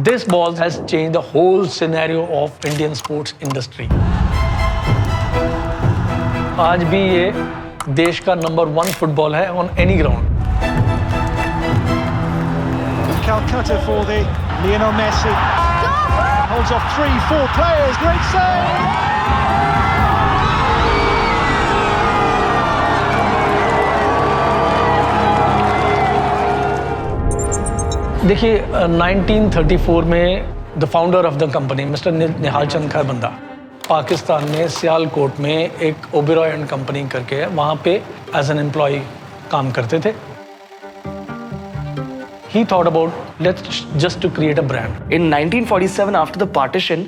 This ball has changed the whole scenario of Indian sports industry. आज भी ये देश का नंबर 1 फुटबॉल है on any ground. Calcutta for the Lionel Messi. Holds off 3-4 players. Great save. देखिए 1934 में the founder of the company mister Nihal Chand Kharbanda Pakistan में सियालकोट में एक ओबेरॉय एंड कंपनी करके है, वहाँ पे एज एन एम्प्लॉय काम करते थे. He thought about let's just to create a brand. In 1947, after the partition,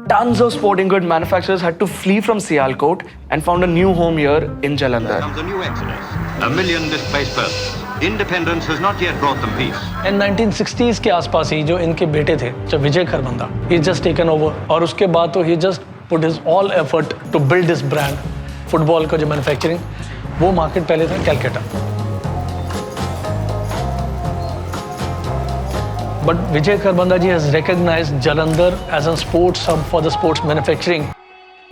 tons of sporting good manufacturers had to flee from Sialkot and found a new home here in Jalandhar. Comes a new exodus. A million displaced persons. Independence has not yet brought them peace. In 1960s के आसपास ही जो इनके बेटे थे, जो विजय Kharbanda, he just taken over और उसके बाद तो he just put his all effort to build this brand. Football का जो मैन्युफैक्चरिंग, वो मार्केट पहले था Calcutta. But Vijay Kharbanda ji has recognized Jalandhar as a sports hub for the sports manufacturing.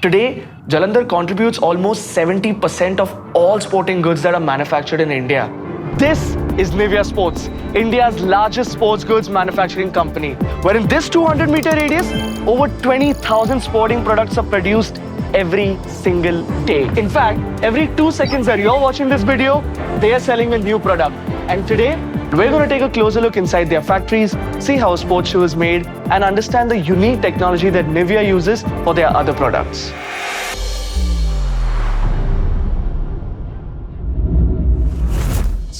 Today, Jalandhar contributes almost 70% of all sporting goods that are manufactured in India. This is Nivea Sports, India's largest sports goods manufacturing company, where in this 200-meter radius, over 20,000 sporting products are produced every single day. In fact, every 2 seconds that you're watching this video, they are selling a new product. And today, we're going to take a closer look inside their factories, see how a sports shoe is made, and understand the unique technology that Nivea uses for their other products.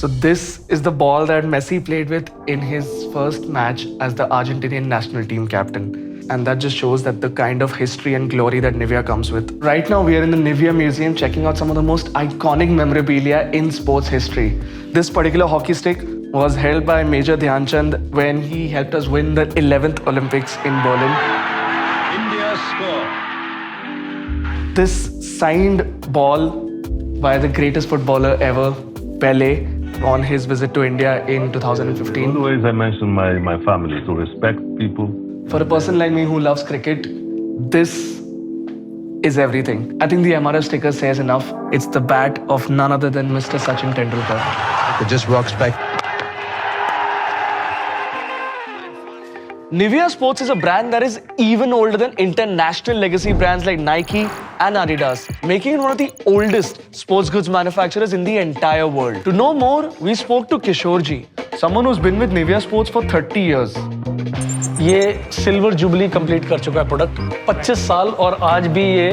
So this is the ball that Messi played with in his first match as the Argentinian national team captain. And that just shows that the kind of history and glory that Nivea comes with. Right now, we are in the Nivea Museum checking out some of the most iconic memorabilia in sports history. This particular hockey stick was held by Major Dhyan Chand when he helped us win the 11th Olympics in Berlin. India score. This signed ball by the greatest footballer ever, Pele, on his visit to India in 2015. Always I mention my family, to respect people. For a person like me who loves cricket, this is everything. I think the MRF sticker says enough. It's the bat of none other than Mr. Sachin Tendulkar. It just rocks back. Nivea Sports is a brand that is even older than international legacy brands like Nike and Adidas, making it one of the oldest sports goods manufacturers in the entire world. To know more, we spoke to Kishore ji, someone who's been with Nivea Sports for 30 years. ये silver jubilee complete कर चुका है product. 25 साल और आज भी ये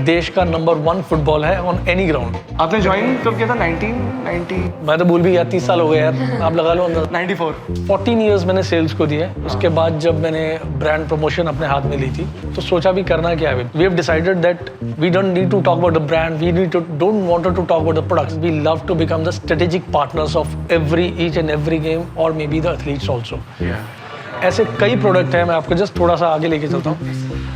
देश का नंबर 1 फुटबॉल है ऑन एनी ग्राउंड. आपने ज्वाइन कब किया था? 1990? मैं तो भूल भी गया, 30 साल हो गए यार, आप लगा लो अंदर. 94. 14 इयर्स मैंने सेल्स को दिए. उसके बाद जब मैंने ब्रांड प्रमोशन अपने हाथ में ली थी तो सोचा भी करना क्या है. We have decided that we don't need to talk about the brand, we need to don't want to talk about the products. We love to become the strategic partners of each and every game or may be the athletes also. ऐसे कई product हैं, मैं आपको just थोड़ा सा आगे लेके चलता हूँ.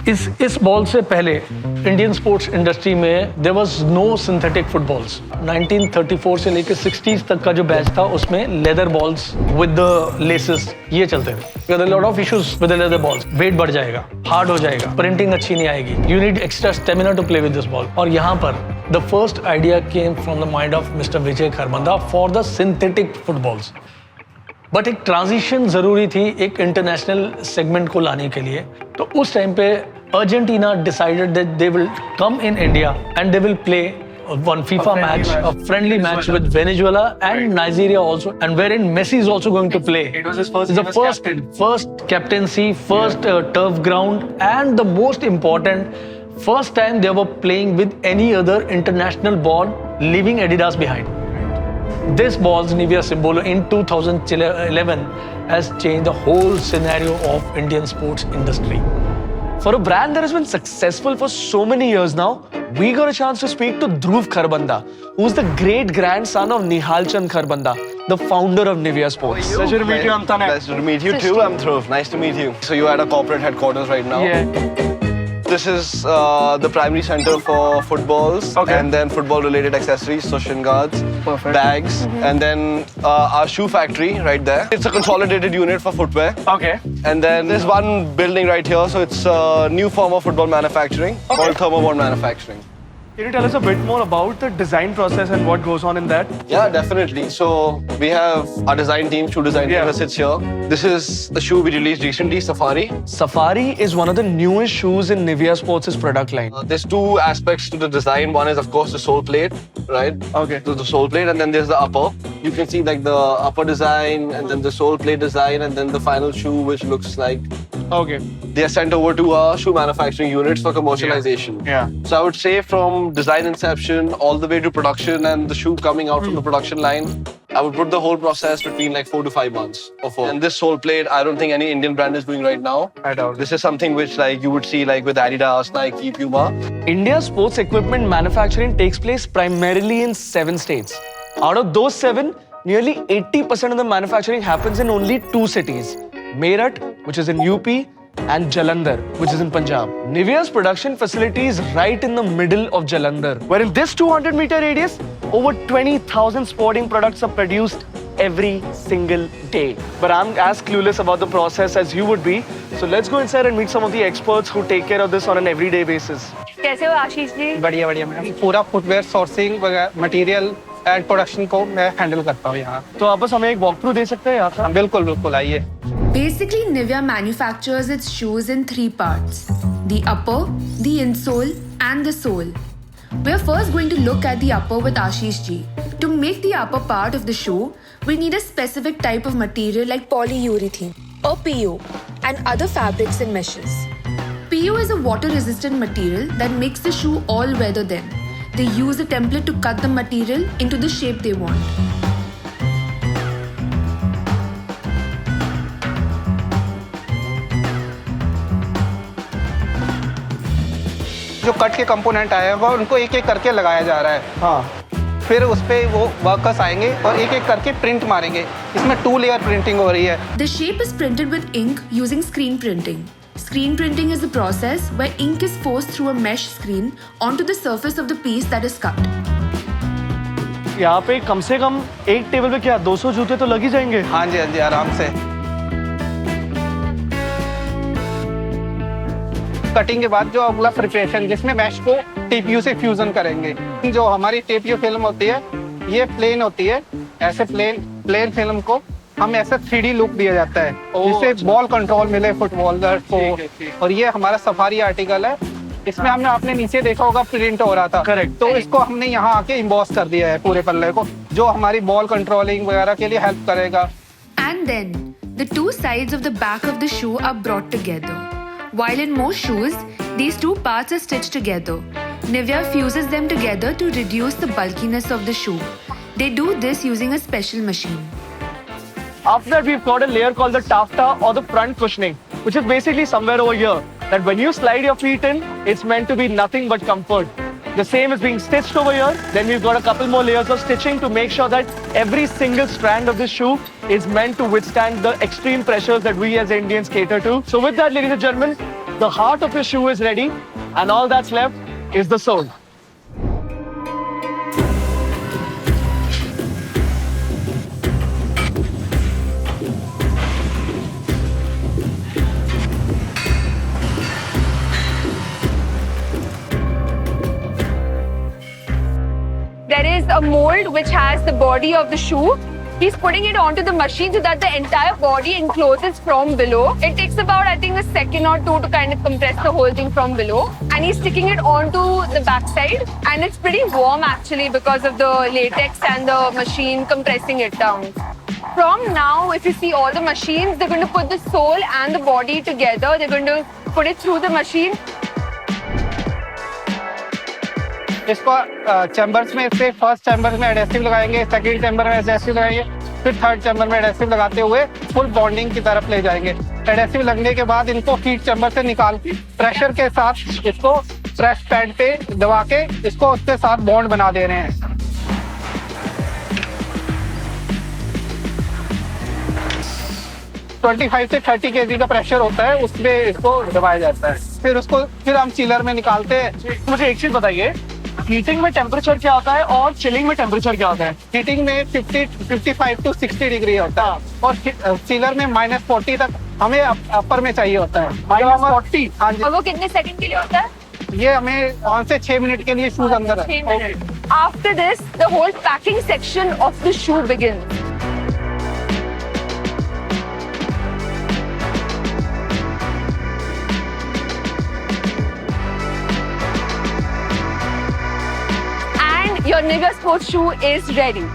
इस बॉल से पहले इंडियन स्पोर्ट्स इंडस्ट्री में there was no synthetic footballs. 1934 से लेकर 60s तक का जो बैच था उसमें leather balls with the laces ये चलते थे. Lot of issues with the leather balls. Weight बढ़ जाएगा, हार्ड हो जाएगा, प्रिंटिंग अच्छी नहीं आएगी, you need extra stamina to play with this ball. और यहाँ पर the first idea came from the mind of mister Vijay Kharbanda for the synthetic footballs. But एक ट्रांजिशन जरूरी थी एक इंटरनेशनल सेगमेंट को लाने के लिए. तो उस टाइम पे Argentina decided that they will come in India and they will play one FIFA match, a friendly match with Venezuela and Nigeria also, and wherein Messi is also going to play. It was his first. It's the first captaincy, first turf ground, and the most important, first time they were playing with any other international ball, leaving Adidas behind. This ball's Nivea Symbolo in 2011 has changed the whole scenario of Indian sports industry. For a brand that has been successful for so many years now, we got a chance to speak to Dhruv Kharbanda, who's the great grandson of Nihal Chand Kharbanda, the founder of Nivea Sports. Pleasure to meet you, Amtanak. Pleasure to meet you too. I'm Dhruv. Nice to meet you. So you're at a corporate headquarters right now. Yeah. This is the primary center for footballs and then football-related accessories, so shin guards, bags, and then our shoe factory right there. It's a consolidated unit for footwear. Okay. And then there's one building right here, so it's a new form of football manufacturing called thermobond manufacturing. Can you tell us a bit more about the design process and what goes on in that? Yeah, definitely. So we have our design team, shoe design team that sits here. This is the shoe we released recently, Safari. Safari is one of the newest shoes in Nivea Sports' product line. There's two aspects to the design. One is, of course, the sole plate, right? Okay. So the sole plate, and then there's the upper. You can see like the upper design, and then the sole plate design, and then the final shoe, which looks like. Okay. They are sent over to our shoe manufacturing units for commercialization. Yeah. So I would say from design inception all the way to production and the shoe coming out from the production line, I would put the whole process between like 4 to 5 months or 4. And this sole plate, I don't think any Indian brand is doing right now. I doubt. This is something which like you would see like with Adidas, Nike, Puma. India's sports equipment manufacturing takes place primarily in 7 states. Out of those 7, nearly 80% of the manufacturing happens in only 2 cities. Meerut, which is in UP, and Jalandhar, which is in Punjab. Nivea's production facility is right in the middle of Jalandhar, where in this 200-meter radius, over 20,000 sporting products are produced every single day. But I'm as clueless about the process as you would be. So let's go inside and meet some of the experts who take care of this on an everyday basis. कैसे हो आशीष जी? बढ़िया बढ़िया ma'am, पूरा footwear sourcing material and production को मैं handle करता हूँ यहाँ। तो आप बस हमें एक वॉक थ्रू दे सकते हैं यहाँ का? बिल्कुल बिल्कुल, आइए। Basically, Nivea manufactures its shoes in 3 parts: the upper, the insole, and the sole. We're first going to look at the upper with Ashish ji. To make the upper part of the shoe, we need a specific type of material like polyurethane or PU and other fabrics and meshes. PU is a water-resistant material that makes the shoe all-weather then. They use a template to cut the material into the shape they want. जो cut के component आए हैं उनको एक एक करके लगाया जा रहा है। हाँ। फिर उस पे वो वर्कर्स आएंगे और एक एक करके प्रिंट मारेंगे। इसमें 2 लेयर प्रिंटिंग हो रही है। The shape is printed with ink using screen printing. Screen printing is the process where ink is forced through a mesh screen onto the surface of the piece that is cut. यहाँ पे कम से कम एक table पे क्या 200 जूते तो लग ही जाएंगे? हाँ जी आराम से। कटिंग के बाद जो अगला प्रिपरेशन जिसमें मैश को टीपीयू से फ्यूजन करेंगे। जो हमारी टीपीयू फिल्म होती है ये प्लेन होती है। ऐसे प्लेन फिल्म को हम ऐसे 3D लुक दिया जाता है जिससे बॉल कंट्रोल मिले फुटबॉलर को। और ये हमारा सफारी आर्टिकल है। इसमें हमने आपने नीचे देखा होगा प्रिंट हो रहा था। करेक्ट। तो इसको हमने यहाँ आके इम्बॉस कर दिया है पूरे पल्ले को, जो हमारी बॉल कंट्रोलिंग वगैरह के लिए हेल्प करेगा। And then the 2 sides of the back of the shoe are brought together. While in most shoes, these 2 parts are stitched together. Nivea fuses them together to reduce the bulkiness of the shoe. They do this using a special machine. After that, we've got a layer called the taffeta or the front cushioning, which is basically somewhere over here. That when you slide your feet in, it's meant to be nothing but comfort. The same is being stitched over here. Then we've got a couple more layers of stitching to make sure that every single strand of this shoe is meant to withstand the extreme pressures that we as Indians cater to. So with that, ladies and gentlemen, the heart of your shoe is ready, and all that's left is the sole. There is a mold which has the body of the shoe. He's putting it onto the machine so that the entire body encloses from below. It takes about, I think, a second or 2 to kind of compress the whole thing from below. And he's sticking it onto the backside. And it's pretty warm actually because of the latex and the machine compressing it down. From now, if you see all the machines, they're going to put the sole and the body together. They're going to put it through the machine. इसको chambers में से first chamber में adhesive लगाएंगे, second chamber में adhesive लगाएंगे, फिर third chamber में adhesive लगाते हुए फुल बॉन्डिंग की तरफ ले जाएंगे। एडेसिव लगने के बाद इनको हीट चैम्बर से निकाल के प्रेशर के साथ इसको प्रेस पैड पे दबा के इसको उसके साथ बॉन्ड बना दे रहे हैं। 25 से 30 kg का प्रेशर होता है, उसमें इसको दबाया जाता है। फिर हम चिलर में निकालते हैं। मुझे एक चीज बताइए, हीटिंग में टेम्परेचर क्या होता है और चिलिंग में टेम्परेचर क्या होता है? हीटिंग में 55 to 60 डिग्री होता है और चिलर में -40 तक हमें अपर में चाहिए होता है। -40? हाँ जी। और वो कितने सेकंड के लिए होता है? ये हमें 5 से 6 मिनट के लिए शूज अंदर है। 6 minute. After this, the whole packing section of the shoe begins. And your Nivea sports shoe is ready.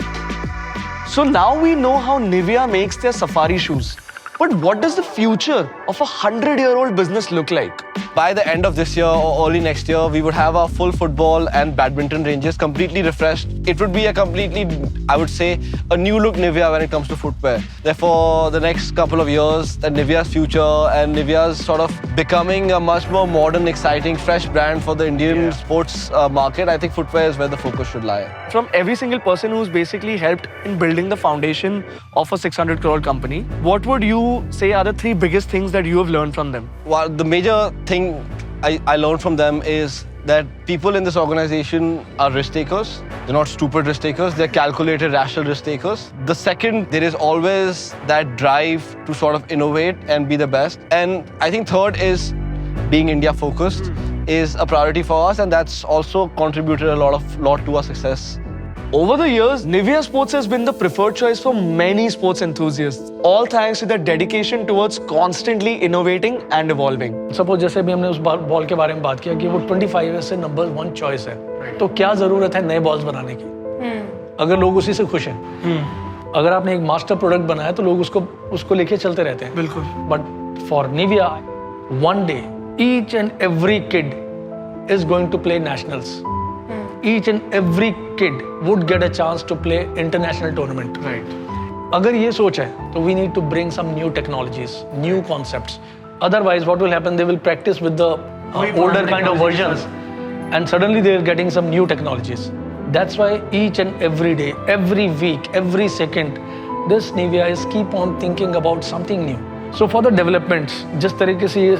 So now we know how Nivea makes their safari shoes. But what does the future of a 100-year-old business look like? By the end of this year or early next year, we would have our full football and badminton ranges completely refreshed. It would be a completely, I would say, a new look Nivea when it comes to footwear. Therefore, the next couple of years, that Nivea's future and Nivea's sort of becoming a much more modern, exciting, fresh brand for the Indian sports market, I think footwear is where the focus should lie. From every single person who's basically helped in building the foundation of a 600 crore company, what would you say are the 3 biggest things that you have learned from them? Well, the major thing I learned from them is that people in this organization are risk takers. They're not stupid risk takers. They're calculated, rational risk takers. The second, there is always that drive to sort of innovate and be the best. And I think third is being India focused is a priority for us, and that's also contributed a lot to our success. Over the years, Nivea Sports has been the preferred choice for many sports enthusiasts, all thanks to their dedication towards constantly innovating and evolving. Suppose जैसे भी हमने उस ball के बारे में बात किया कि वो 25 ईयर्स से नंबर 1 चॉइस है, तो क्या जरूरत है नए बॉल्स बनाने की अगर लोग उसी से खुश हैं। अगर आपने एक मास्टर प्रोडक्ट बनाया तो लोग उसको लेके चलते रहते हैं। बिल्कुल। But for Nivia, one day each and every kid is going to play nationals. Each and every kid would get a chance to play international tournament. Right. अगर ये सोच है तो we need to bring some new technologies, new concepts. Otherwise, what will happen? They will practice with the older kind of versions, and suddenly they are getting some new technologies. That's why each and every day, every week, every second, this Nivea is keep on thinking about something new. So for the developments, जिस तरीके से ये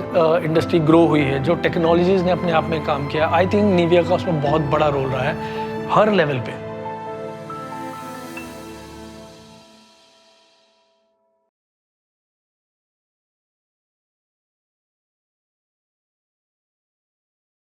industry grow हुई है, जो technologies ने अपने आप में काम किया, आई थिंक निविया का उसमें बहुत बड़ा रोल रहा है हर लेवल पे.